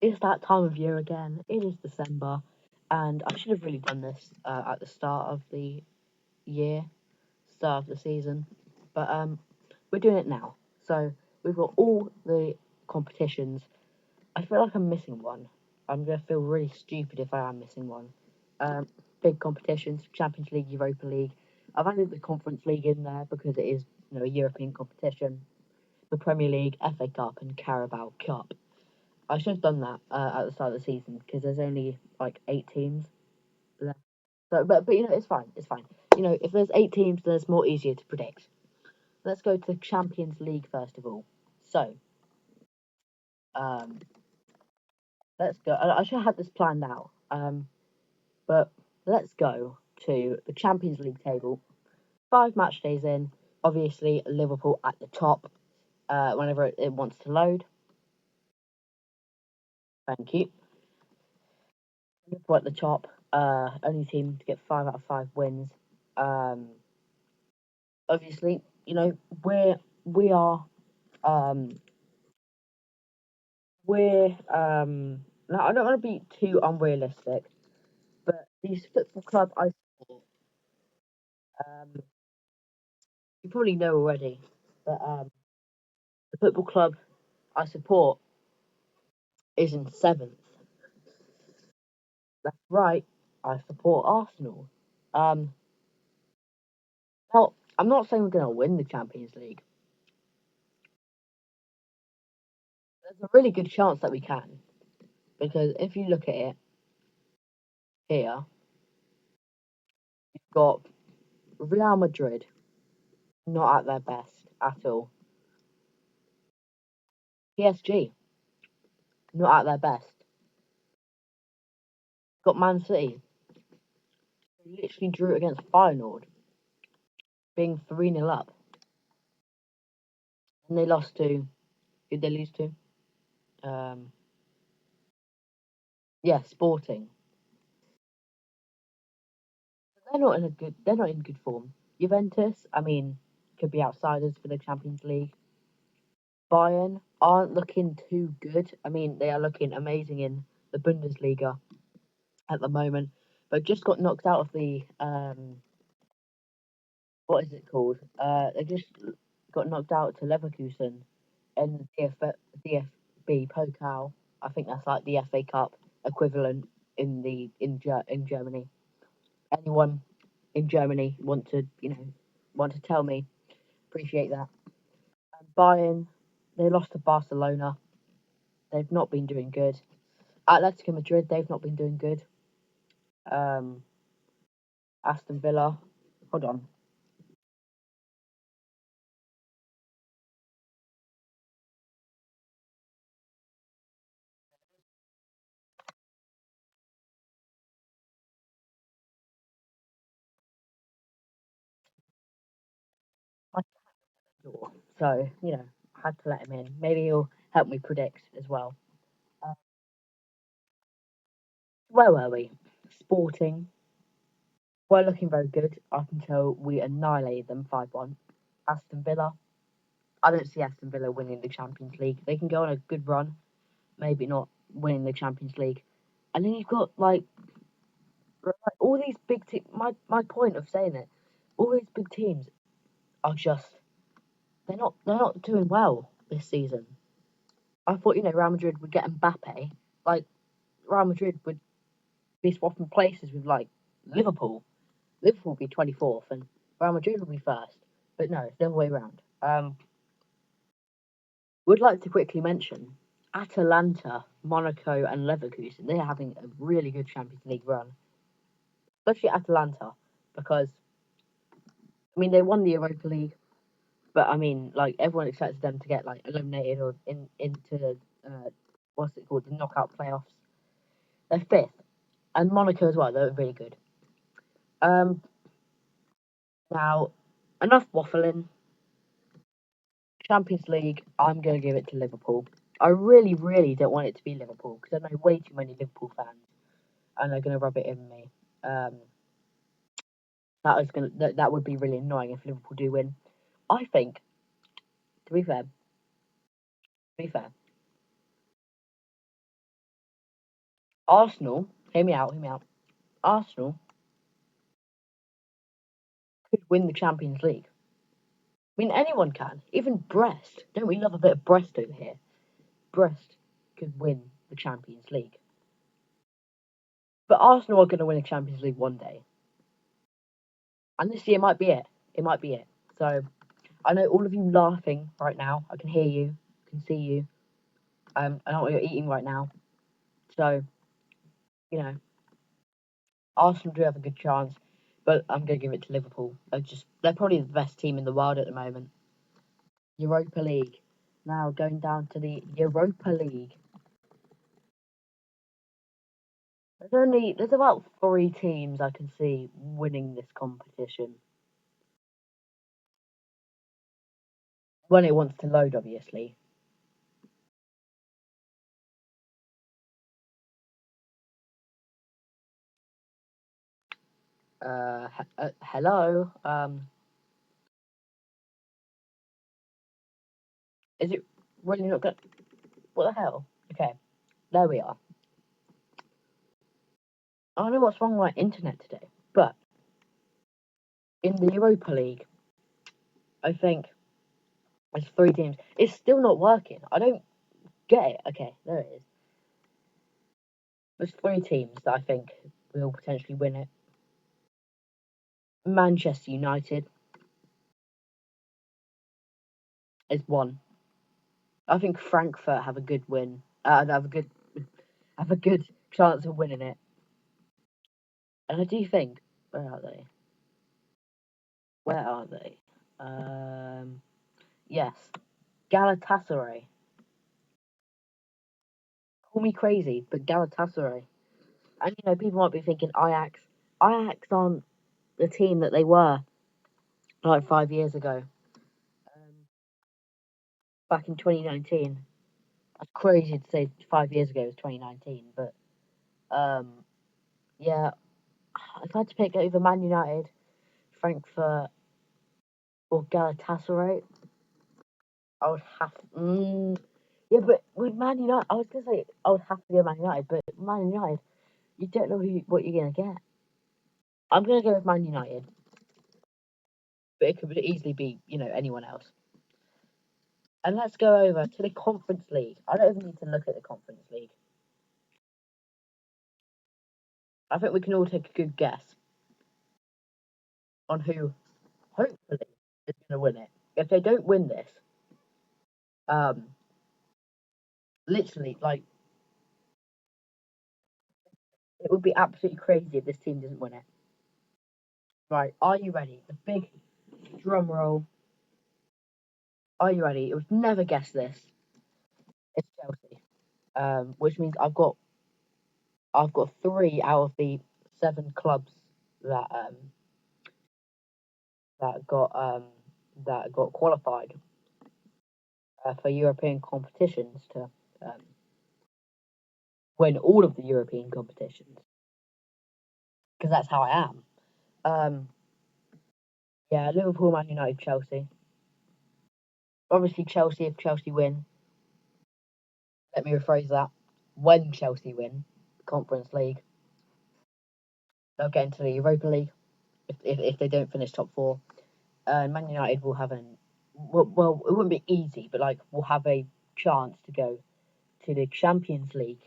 It's that time of year again. It is December, and I should have really done this at the start of the year, start of the season, but we're doing it now. So we've got all the competitions. I feel like I'm missing one. I'm gonna feel really stupid if I am missing one. Um, Big competitions: Champions League, Europa League. I've added the Conference League in there because it is, a European competition. The Premier League, FA Cup, and Carabao Cup. I should have done that at the start of the season because there's only like 8 teams left. So, but it's fine. It's fine. If there's 8 teams, then it's more easier to predict. Let's go to Champions League first of all. So, um, let's go. I should have had this planned out. But let's go to the Champions League table. 5 match days in. Obviously, Liverpool at the top. Whenever it wants to load. Thank you. Liverpool at the top. Only team to get 5 out of 5 wins. Um, Obviously, we are um we're now I don't want to be too unrealistic, but these football club I support, um you probably know already, but the football club I support is in seventh. That's right, I support Arsenal. Um Now I'm not saying we're gonna win the Champions League. There's a really good chance that we can, because if you look at it here, you've got Real Madrid not at their best at all. PSG not at their best. Got Man City, who literally drew against Feyenoord, being 3-0 up. And they lost to, who did they lose to? Um, yeah, Sporting. They're not in good form. Juventus, I mean, could be outsiders for the Champions League. Bayern aren't looking too good. I mean, they are looking amazing in the Bundesliga at the moment, but just got knocked out of the what is it called? They just got knocked out to Leverkusen in the DFB Pokal. I think that's like the FA Cup equivalent in Germany. Anyone in Germany want to tell me? Appreciate that. And Bayern, they lost to Barcelona. They've not been doing good. Atletico Madrid, they've not been doing good. Um, Aston Villa, hold on, I saw. So I had to let him in. Maybe he'll help me predict as well. Uh, where were we? Sporting. We're looking very good up until we annihilated them 5-1. Aston Villa. I don't see Aston Villa winning the Champions League. They can go on a good run, maybe not winning the Champions League. And then you've got like all these big teams. My point of saying it, all these big teams are just they're not doing well this season. I thought Real Madrid would get Mbappe. Like Real Madrid would be swapping places with like Liverpool. Liverpool would be 24th and Real Madrid would be first. But no, it's the other way around. Would like to quickly mention Atalanta, Monaco, and Leverkusen. They are having a really good Champions League run, especially Atalanta, because I mean they won the Europa League, but I mean like everyone expected them to get like eliminated or into what's it called, the knockout playoffs. They're fifth, and Monaco as well. They're really good. Um, Now enough waffling. Champions League, I'm going to give it to Liverpool. I really, really don't want it to be Liverpool because I know way too many Liverpool fans and they're going to rub it in me. Um, that would be really annoying if Liverpool do win. I think, to be fair, Arsenal, hear me out. Arsenal could win the Champions League. I mean, anyone can. Even Brest. Don't we love a bit of Brest over here? Brest could win the Champions League. But Arsenal are going to win a Champions League one day. And this year might be it. It might be it. So I know all of you laughing right now. I can hear you. I can see you. I know what you're eating right now. So, you know, Arsenal do have a good chance. But I'm going to give it to Liverpool. They're probably the best team in the world at the moment. Europa League. Now going down to the Europa League. There's about 3 teams I can see winning this competition. When it wants to load, obviously. Hello. Is it really not good? What the hell? Okay, there we are. I don't know what's wrong with my internet today, but in the Europa League, I think there's 3 teams. It's still not working. I don't get it. Okay, there it is. There's 3 teams that I think will potentially win it. Manchester United is one. I think Frankfurt have a good win. Have a good chance of winning it. And I do think, where are they? Where are they? Yes, Galatasaray. Call me crazy, but Galatasaray. And people might be thinking Ajax. Ajax aren't the team that they were like 5 years ago. Back in 2019. That's crazy to say 5 years ago was 2019, but yeah, if I had to pick over Man United, Frankfurt, or Galatasaray, I would have. Yeah, but with Man United, I was gonna say I would have to go Man United, but Man United, you don't know what you're gonna get. I'm gonna go with Man United, but it could easily be anyone else. And let's go over to the Conference League. I don't even need to look at the Conference League. I think we can all take a good guess on who, hopefully, is going to win it. If they don't win this, um, literally, like, it would be absolutely crazy if this team doesn't win it. Right, are you ready? The big drum roll. Are you ready? It would never guess this. It's Chelsea. Which means I've got 3 out of the 7 clubs that that got um that got qualified for European competitions to um, win all of the European competitions because that's how I am. Um, yeah, Liverpool, Man United, Chelsea. Obviously, Chelsea if Chelsea win. Let me rephrase that. When Chelsea win the Conference League, they'll get into the Europa League if they don't finish top 4. Man United will have well, it wouldn't be easy, but like we'll have a chance to go to the Champions League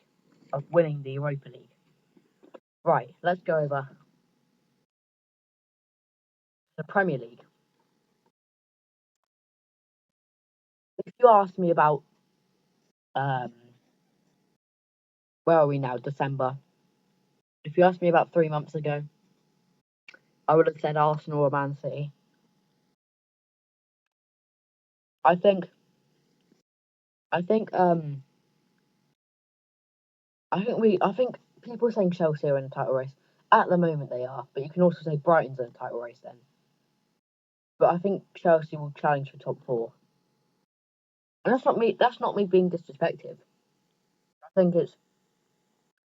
of winning the Europa League. Right, let's go over the Premier League. If you asked me about um, where are we now? December. If you asked me about 3 months ago, I would have said Arsenal or Man City. I think, I think, I think people are saying Chelsea are in the title race. At the moment, they are, but you can also say Brighton's in the title race then. But I think Chelsea will challenge for top 4, and that's not me. That's not me being disrespectful. I think it's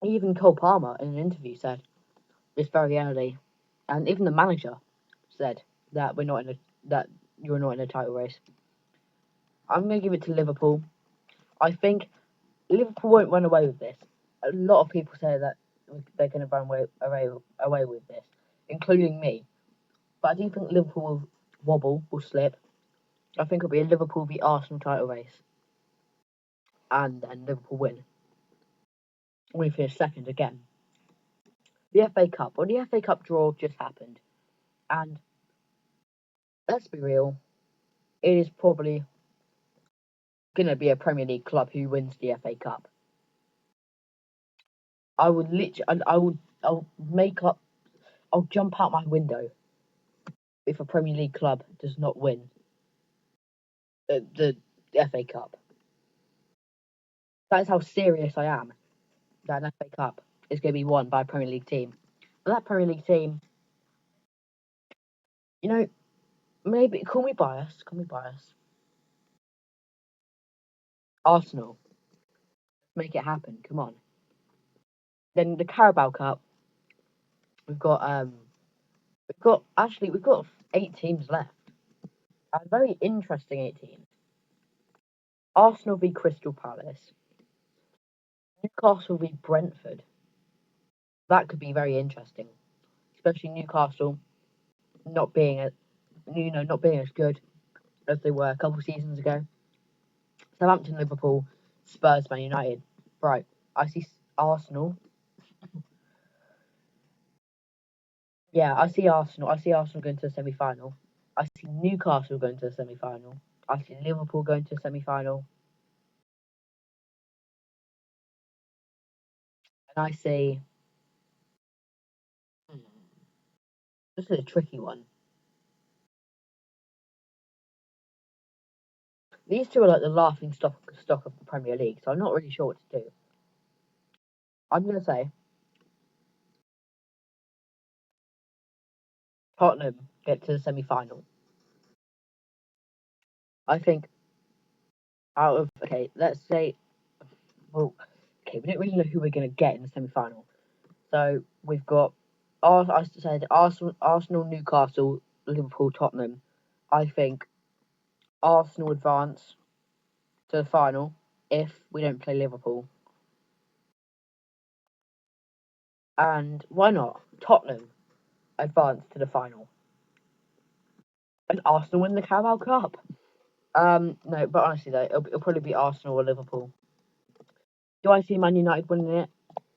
even Cole Palmer in an interview said this very early, and even the manager said that that you're not in a title race. I'm going to give it to Liverpool. I think Liverpool won't run away with this. a lot of people say that they're going to run away with this, including me. But I do think Liverpool will wobble, will slip. I think it'll be a Liverpool v Arsenal title race, and then Liverpool win. We finish second again. The FA Cup, well, the FA Cup draw just happened, and let's be real, it is probably going to be a Premier League club who wins the FA Cup. I would literally, I'll make up, I'll jump out my window if a Premier League club does not win the FA Cup. That's how serious I am. That an FA Cup is going to be won by a Premier League team. And that Premier League team, you know, maybe call me biased. Arsenal, make it happen. Come on. Then the Carabao Cup, we've got 8 teams left. A very interesting 18. Arsenal v Crystal Palace, Newcastle v Brentford. That could be very interesting, especially Newcastle not being not being as good as they were a couple of seasons ago. Southampton, Liverpool, Spurs, Man United. Right, I see Arsenal. Yeah, I see Arsenal. I see Arsenal going to the semi-final. I see Newcastle going to the semi-final. I see Liverpool going to the semi-final. And I see. This is a tricky one. These two are like the laughing stock of the Premier League, so I'm not really sure what to do. I'm going to say Tottenham get to the semi-final. I think let's say, well, we don't really know who we're going to get in the semi-final. So we've got, I said Arsenal, Newcastle, Liverpool, Tottenham. I think Arsenal advance to the final if we don't play Liverpool. And why not? Tottenham advance to the final. And Arsenal win the Carabao Cup. No, but honestly though, it'll probably be Arsenal or Liverpool. Do I see Man United winning it?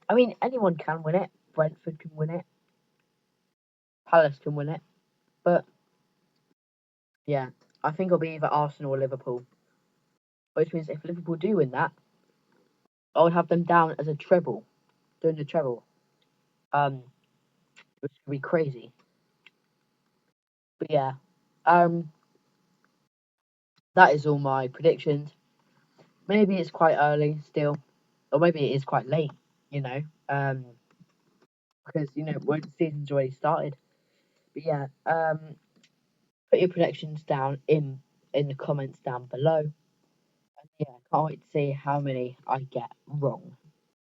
I mean, anyone can win it. Brentford can win it. Palace can win it. But yeah, I think it'll be either Arsenal or Liverpool. Which means if Liverpool do win that, I would have them down as a treble, doing the treble. Which would be crazy. But yeah, that is all my predictions. Maybe it's quite early still, or maybe it is quite late. Because when the season's already started. But yeah, put your predictions down in the comments down below. And yeah, can't wait to see how many I get wrong.